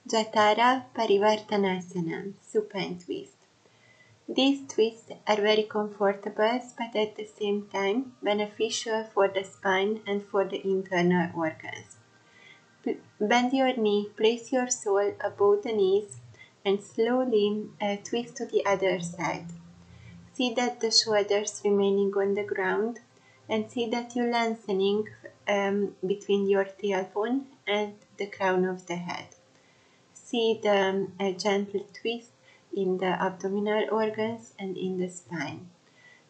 Jathara, Parivartanasana, supine twist. These twists are very comfortable but at the same time beneficial for the spine and for the internal organs. Bend your knee, place your sole above the knees and slowly twist to the other side. See that the shoulders remaining on the ground and see that you're lengthening between your tailbone and the crown of the head. See the gentle twist in the abdominal organs and in the spine.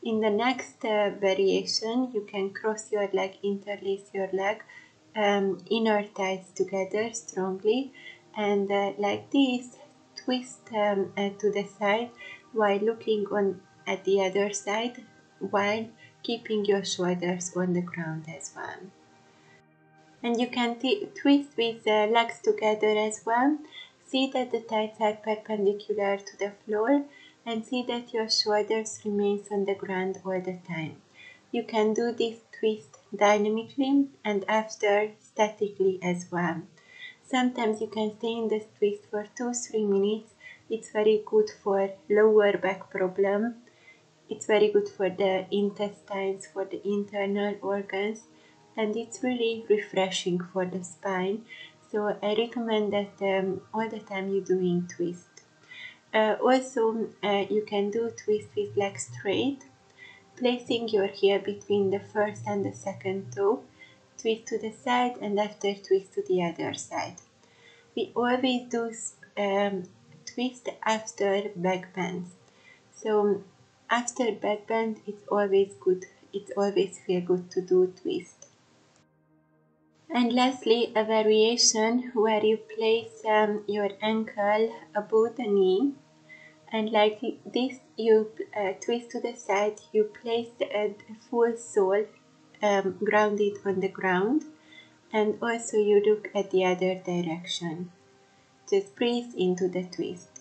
In the next variation, you can cross your leg, interlace your leg, inner thighs together strongly, and like this, twist to the side while looking on at the other side, while keeping your shoulders on the ground as well. And you can twist with the legs together as well. See that the thighs are perpendicular to the floor and see that your shoulders remains on the ground all the time. You can do this twist dynamically and after statically as well. Sometimes you can stay in this twist for 2-3 minutes. It's very good for lower back problem. It's very good for the intestines, for the internal organs, and it's really refreshing for the spine. So I recommend that all the time you're doing twist. Also, you can do twist with legs straight, placing your heel between the first and the second toe, twist to the side and after twist to the other side. We always do twist after back bends. So after back bend, it's always good. It always feels good to do twist. And lastly, a variation where you place your ankle above the knee, and like this, you twist to the side. You place the full sole grounded on the ground, and also you look at the other direction. Just breathe into the twist.